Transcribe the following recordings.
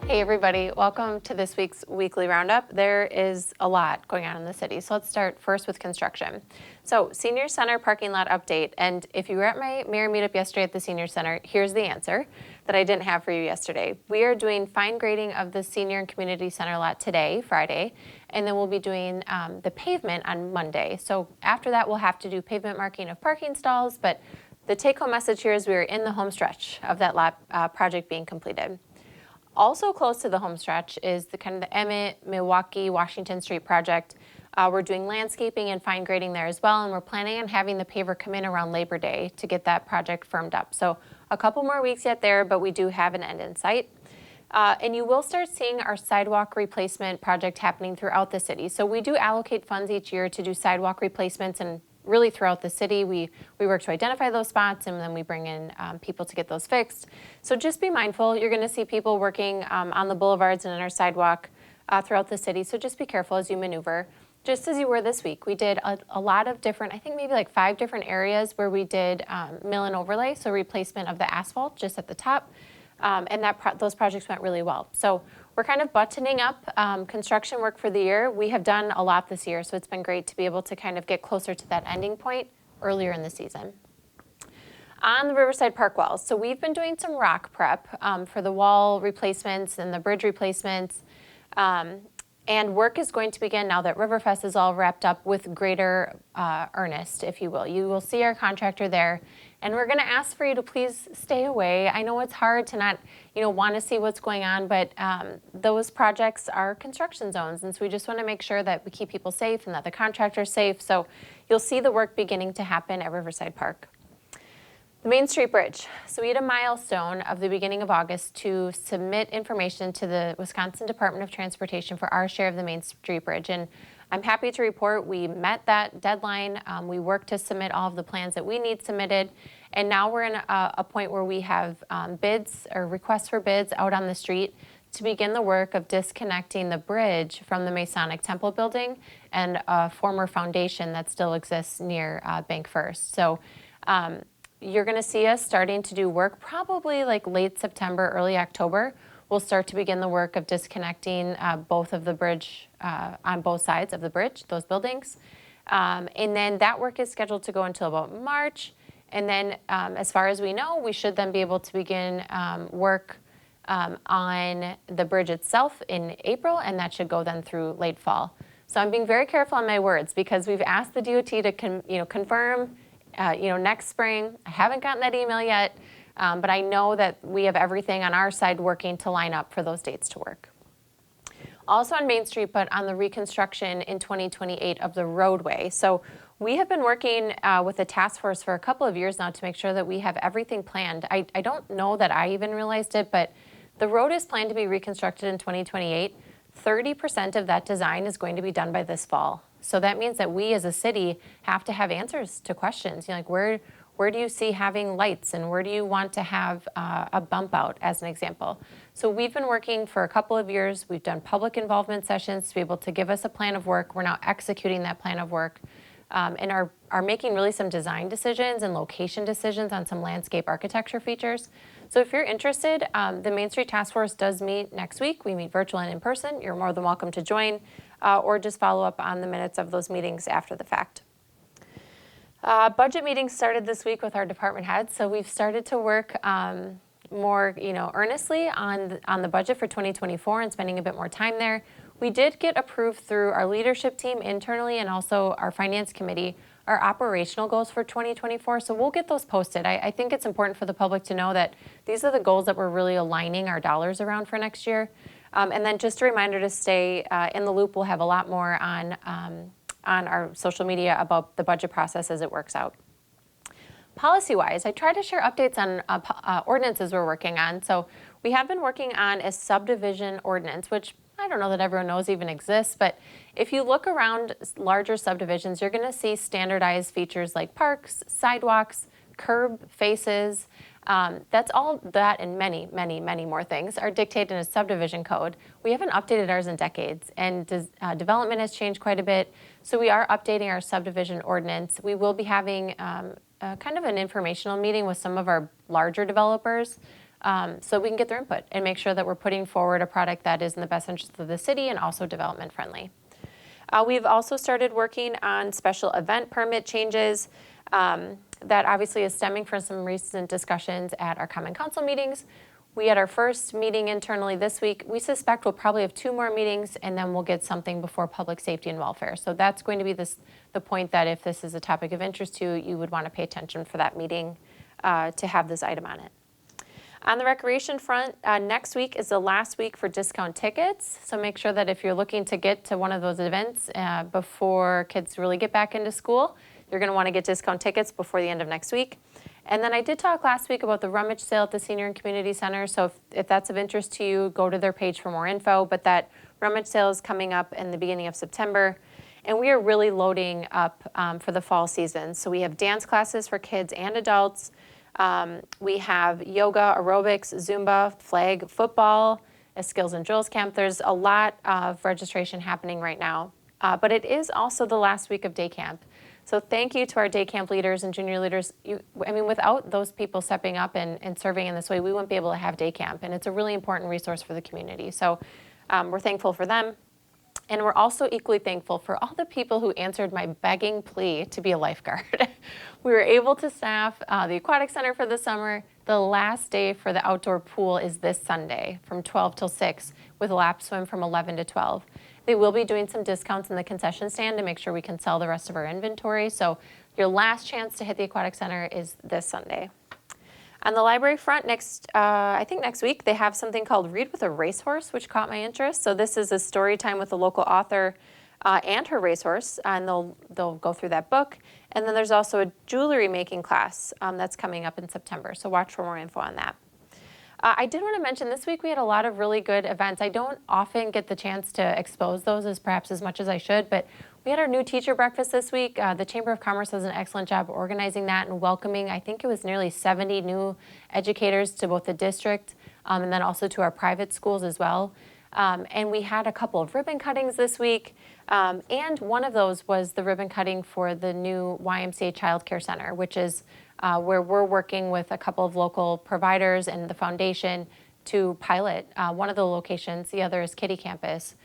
Hey everybody, welcome to this week's Weekly Roundup. There is a lot going on in the city, so let's start first with construction. So, Senior Center parking lot update, and if you were at my mayor meetup yesterday at the Senior Center, here's the answer that I didn't have for you yesterday. We are doing fine grading of the Senior and Community Center lot today, Friday, and then we'll be doing the pavement on Monday. So after that, we'll have to do pavement marking of parking stalls, but the take-home message here is we are in the home stretch of that lot project being completed. Also close to the home stretch is the kind of the Emmett, Milwaukee, Washington Street project. We're doing landscaping and fine grading there as well, and we're planning on having the paver come in around Labor Day to get that project firmed up. So a couple more weeks yet there, but we do have an end in sight. And you will start seeing our sidewalk replacement project happening throughout the city. So we do allocate funds each year to do sidewalk replacements, and really throughout the city, we work to identify those spots, and then we bring in people to get those fixed. So just be mindful. You're going to see people working on the boulevards and in our sidewalk throughout the city. So just be careful as you maneuver. Just as you were this week, we did a lot of different, I think maybe like 5 different areas where we did mill and overlay, so replacement of the asphalt just at the top. And those projects went really well. So we're kind of buttoning up construction work for the year. We have done a lot this year, so it's been great to be able to kind of get closer to that ending point earlier in the season. On the Riverside Park walls, so we've been doing some rock prep for the wall replacements and the bridge replacements. And work is going to begin now that Riverfest is all wrapped up with greater earnest, if you will. You will see our contractor there, and we're going to ask for you to please stay away. I know it's hard to not, want to see what's going on, but those projects are construction zones, and so we just want to make sure that we keep people safe and that the contractor's safe. So you'll see the work beginning to happen at Riverside Park. The Main Street Bridge. So we had a milestone of the beginning of August to submit information to the Wisconsin Department of Transportation for our share of the Main Street Bridge. And I'm happy to report we met that deadline. We worked to submit all of the plans that we need submitted. And now we're in a point where we have bids or requests for bids out on the street to begin the work of disconnecting the bridge from the Masonic Temple building and a former foundation that still exists near Bank First. So you're going to see us starting to do work probably like late September, early October. We'll start to begin the work of disconnecting both of the bridge on both sides of the bridge, those buildings. And then that work is scheduled to go until about March. And then as far as we know, we should then be able to begin work on the bridge itself in April, and that should go then through late fall. So I'm being very careful on my words because we've asked the DOT to confirm next spring. I haven't gotten that email yet, but I know that we have everything on our side working to line up for those dates to work. Also on Main Street, but on the reconstruction in 2028 of the roadway. So we have been working with the task force for a couple of years now to make sure that we have everything planned. I don't know that I even realized it, but the road is planned to be reconstructed in 2028. 30% of that design is going to be done by this fall. So that means that we as a city have to have answers to questions. Like where do you see having lights, and where do you want to have a bump out, as an example? So we've been working for a couple of years. We've done public involvement sessions to be able to give us a plan of work. We're now executing that plan of work and are making really some design decisions and location decisions on some landscape architecture features. So if you're interested, the Main Street Task Force does meet next week. We meet virtual and in person. You're more than welcome to join or just follow up on the minutes of those meetings after the fact. Budget meetings started this week with our department heads, so we've started to work more, earnestly on the budget for 2024 and spending a bit more time there. We did get approved through our leadership team internally and also our finance committee our operational goals for 2024, so we'll get those posted. I think it's important for the public to know that these are the goals that we're really aligning our dollars around for next year. And then just a reminder to stay in the loop. We'll have a lot more on our social media about the budget process as it works out. Policy-wise, I try to share updates on ordinances we're working on. So we have been working on a subdivision ordinance, which I don't know that everyone knows even exists, but if you look around larger subdivisions, you're going to see standardized features like parks, sidewalks, curb faces. That's all that and many, many, many more things are dictated in a subdivision code. We haven't updated ours in decades, and development has changed quite a bit. So we are updating our subdivision ordinance. We will be having kind of an informational meeting with some of our larger developers so we can get their input and make sure that we're putting forward a product that is in the best interest of the city and also development friendly. We've also started working on special event permit changes. That obviously is stemming from some recent discussions at our Common Council meetings. We had our first meeting internally this week. We suspect we'll probably have 2 more meetings, and then we'll get something before public safety and welfare. So that's going to be the point that if this is a topic of interest to you, you would want to pay attention for that meeting to have this item on it. On the recreation front, next week is the last week for discount tickets. So make sure that if you're looking to get to one of those events before kids really get back into school, you're going to want to get discount tickets before the end of next week. And then I did talk last week about the rummage sale at the Senior and Community Center. So if that's of interest to you, go to their page for more info. But that rummage sale is coming up in the beginning of September. And we are really loading up for the fall season. So we have dance classes for kids and adults. We have yoga, aerobics, Zumba, flag football, a skills and drills camp. There's a lot of registration happening right now. But it is also the last week of day camp. So thank you to our day camp leaders and junior leaders. Without those people stepping up and serving in this way, we wouldn't be able to have day camp. And it's a really important resource for the community. So we're thankful for them. And we're also equally thankful for all the people who answered my begging plea to be a lifeguard. We were able to staff the aquatic center for the summer. The last day for the outdoor pool is this Sunday from 12 till 6 with lap swim from 11 to 12. They will be doing some discounts in the concession stand to make sure we can sell the rest of our inventory. So your last chance to hit the aquatic center is this Sunday. On the library front, I think next week, they have something called Read with a Racehorse, which caught my interest. So this is a story time with a local author and her racehorse, and they'll go through that book. And then there's also a jewelry making class that's coming up in September. So watch for more info on that. I did want to mention this week we had a lot of really good events. I don't often get the chance to expose those as much as I should, but we had our new teacher breakfast this week. The Chamber of Commerce does an excellent job organizing that and welcoming, I think it was nearly 70 new educators to both the district and then also to our private schools as well. And we had a couple of ribbon cuttings this week. And one of those was the ribbon cutting for the new YMCA Child Care Center, which is where we're working with a couple of local providers and the foundation to pilot one of the locations, the other is Kitty Campus,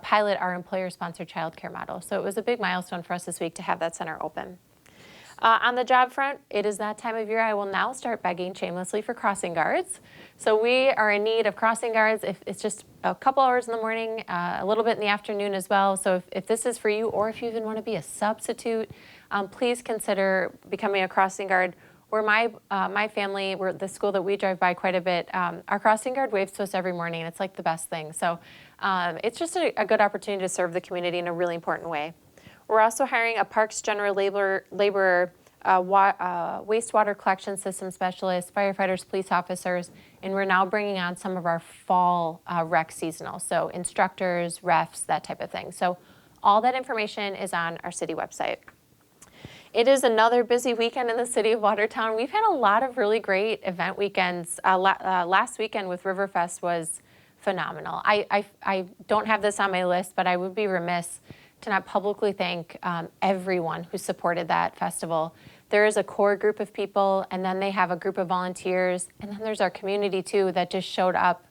pilot our employer-sponsored child care model. So it was a big milestone for us this week to have that center open. On the job front, it is that time of year I will now start begging shamelessly for crossing guards. So we are in need of crossing guards. If it's just a couple hours in the morning, a little bit in the afternoon as well. So if this is for you, or if you even want to be a substitute, please consider becoming a crossing guard. Where my family, we're the school that we drive by quite a bit, our crossing guard waves to us every morning, and it's like the best thing. So it's just a good opportunity to serve the community in a really important way. We're also hiring a Parks General laborer, wastewater collection system specialist, firefighters, police officers, and we're now bringing on some of our fall rec seasonal, so instructors, refs, that type of thing. So all that information is on our city website. It is another busy weekend in the city of Watertown. We've had a lot of really great event weekends. Last weekend with Riverfest was phenomenal. I don't have this on my list, but I would be remiss to not publicly thank everyone who supported that festival. There is a core group of people, and then they have a group of volunteers, and then there's our community too that just showed up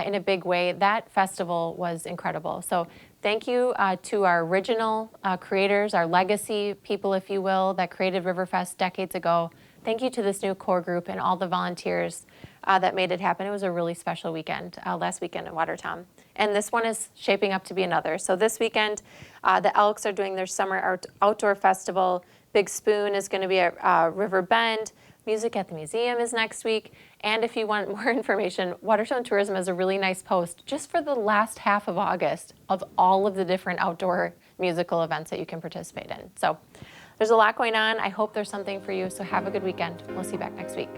in a big way. That festival was incredible. So thank you to our original creators, our legacy people, if you will, that created Riverfest decades ago. Thank you to this new core group and all the volunteers that made it happen. It was a really special weekend, last weekend in Watertown. And this one is shaping up to be another. So this weekend, the Elks are doing their summer outdoor festival. Big Spoon is going to be at River Bend. Music at the Museum is next week. And if you want more information, Watertown Tourism has a really nice post just for the last half of August of all of the different outdoor musical events that you can participate in. So there's a lot going on. I hope there's something for you. So have a good weekend. We'll see you back next week.